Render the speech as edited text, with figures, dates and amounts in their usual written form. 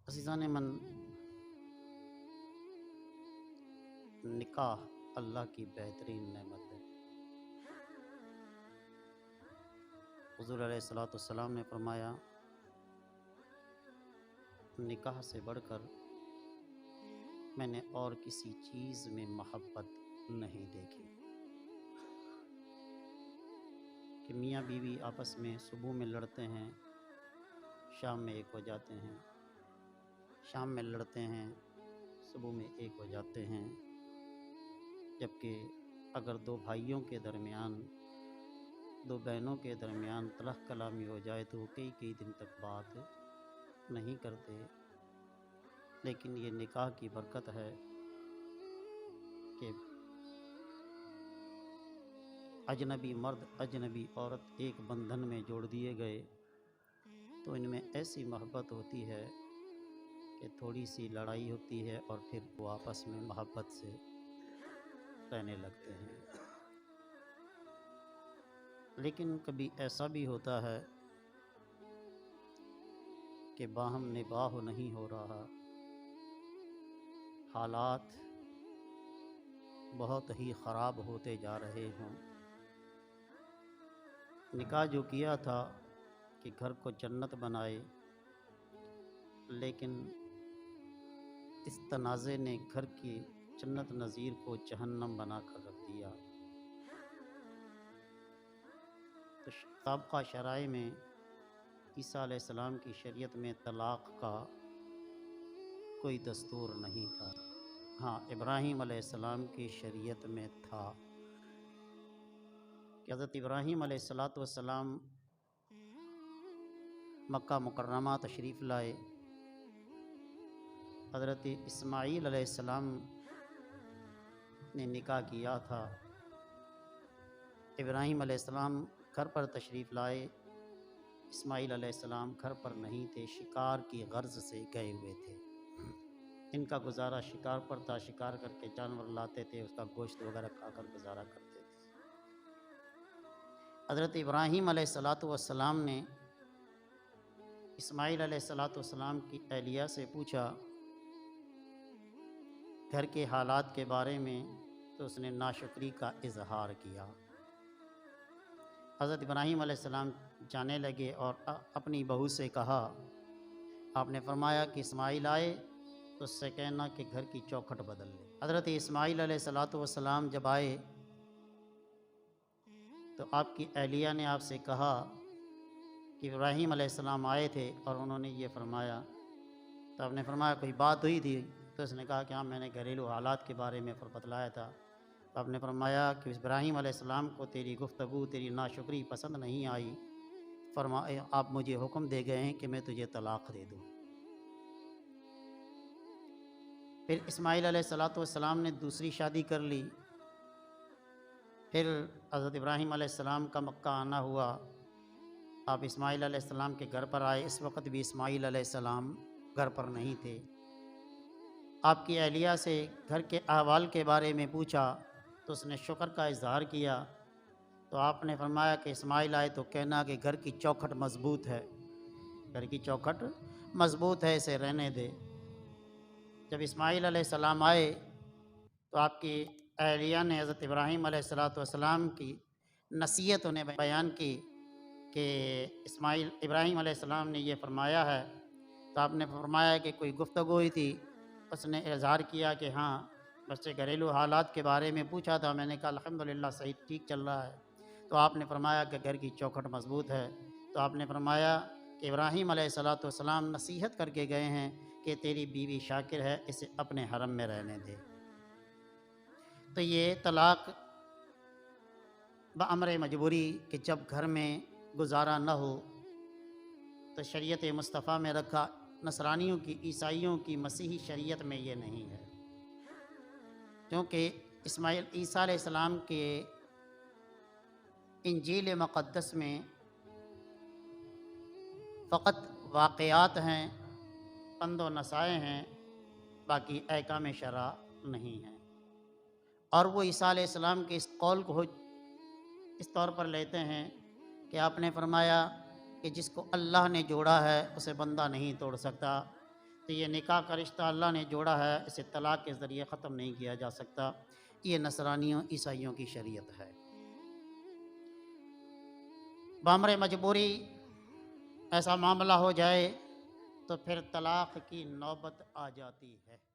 عزیزان من، نکاح اللہ کی بہترین نعمت ہے۔ حضور علیہ الصلوۃ والسلام نے فرمایا، نکاح سے بڑھ کر میں نے اور کسی چیز میں محبت نہیں دیکھی کہ میاں بیوی آپس میں صبح میں لڑتے ہیں، شام میں ایک ہو جاتے ہیں، شام میں لڑتے ہیں، صبح میں ایک ہو جاتے ہیں، جبکہ اگر دو بھائیوں کے درمیان، دو بہنوں کے درمیان طلاق کلامی ہو جائے تو وہ کئی دن تک بات نہیں کرتے۔ لیکن یہ نکاح کی برکت ہے کہ اجنبی مرد اجنبی عورت ایک بندھن میں جوڑ دیے گئے تو ان میں ایسی محبت ہوتی ہے کہ تھوڑی سی لڑائی ہوتی ہے اور پھر وہ آپس میں محبت سے رہنے لگتے ہیں۔ لیکن کبھی ایسا بھی ہوتا ہے کہ باہم نباہ نہیں ہو رہا، حالات بہت ہی خراب ہوتے جا رہے ہوں۔ نکاح جو کیا تھا کہ گھر کو جنت بنائے، لیکن اس تنازع نے گھر کی جنت نظیر کو جہنم بنا کر رکھ دیا۔ تو سابقہ شرائع میں عیسیٰ علیہ السلام کی شریعت میں طلاق کا کوئی دستور نہیں تھا۔ ہاں، ابراہیم علیہ السلام کی شریعت میں تھا کہ حضرت ابراہیم علیہ السلام مکہ مکرمہ تشریف لائے، حضرت اسماعیل علیہ السلام نے نکاح کیا تھا، ابراہیم علیہ السلام گھر پر تشریف لائے، اسماعیل علیہ السلام گھر پر نہیں تھے، شکار کی غرض سے گئے ہوئے تھے۔ ان کا گزارا شکار پر تھا، شکار کر کے جانور لاتے تھے، اس کا گوشت وغیرہ کھا کر گزارا کرتے تھے۔ حضرت ابراہیم علیہ السلام نے اسماعیل علیہ السلام کی اہلیہ سے پوچھا گھر کے حالات کے بارے میں، تو اس نے ناشکری کا اظہار کیا۔ حضرت ابراہیم علیہ السلام جانے لگے اور اپنی بہو سے کہا، آپ نے فرمایا کہ اسماعیل آئے تو اس سے کہنا کہ گھر کی چوکھٹ بدل لے۔ حضرت اسماعیل علیہ السلام جب آئے تو آپ کی اہلیہ نے آپ سے کہا کہ ابراہیم علیہ السلام آئے تھے اور انہوں نے یہ فرمایا، تو آپ نے فرمایا کوئی بات ہوئی تھی؟ تو اس نے کہا کہ ہاں، میں نے گھریلو حالات کے بارے میں بتلایا تھا۔ تو آپ نے فرمایا کہ ابراہیم علیہ السلام کو تیری گفتگو، تیری ناشکری پسند نہیں آئی، فرمایا آپ مجھے حکم دے گئے ہیں کہ میں تجھے طلاق دے دوں۔ پھر اسماعیل علیہ السلام نے دوسری شادی کر لی۔ پھر حضرت ابراہیم علیہ السلام کا مکہ آنا ہوا، آپ اسماعیل علیہ السلام کے گھر پر آئے، اس وقت بھی اسماعیل علیہ السلام گھر پر نہیں تھے۔ آپ کی اہلیہ سے گھر کے احوال کے بارے میں پوچھا تو اس نے شکر کا اظہار کیا، تو آپ نے فرمایا کہ اسماعیل آئے تو کہنا کہ گھر کی چوکھٹ مضبوط ہے، گھر کی چوکھٹ مضبوط ہے، اسے رہنے دے۔ جب اسماعیل علیہ السلام آئے تو آپ کی اہلیہ نے حضرت ابراہیم علیہ السلام کی نصیحت انہیں بیان کی کہ ابراہیم علیہ السلام نے یہ فرمایا ہے۔ تو آپ نے فرمایا کہ کوئی گفتگو ہوئی تھی؟ اس نے اظہار کیا کہ ہاں، بس گھریلو حالات کے بارے میں پوچھا تھا، میں نے کہا الحمدللہ صحیح ٹھیک چل رہا ہے۔ تو آپ نے فرمایا کہ گھر کی چوکھٹ مضبوط ہے۔ تو آپ نے فرمایا کہ ابراہیم علیہ السلام نصیحت کر کے گئے ہیں کہ تیری بیوی شاکر ہے، اسے اپنے حرم میں رہنے دے۔ تو یہ طلاق بامر مجبوری کہ جب گھر میں گزارا نہ ہو تو شریعت مصطفیٰ میں رکھا، نصرانیوں کی، عیسائیوں کی، مسیحی شریعت میں یہ نہیں ہے، کیونکہ عیسیٰ علیہ السلام کے انجیل مقدس میں فقط واقعات ہیں، پند و نصائح ہیں، باقی احکام شرع نہیں ہیں۔ اور وہ عیسیٰ علیہ السلام کے اس قول کو اس طور پر لیتے ہیں کہ آپ نے فرمایا کہ جس کو اللہ نے جوڑا ہے اسے بندہ نہیں توڑ سکتا۔ تو یہ نکاح کا رشتہ اللہ نے جوڑا ہے، اسے طلاق کے ذریعے ختم نہیں کیا جا سکتا۔ یہ نصرانیوں عیسائیوں کی شریعت ہے۔ بامر مجبوری ایسا معاملہ ہو جائے تو پھر طلاق کی نوبت آ جاتی ہے۔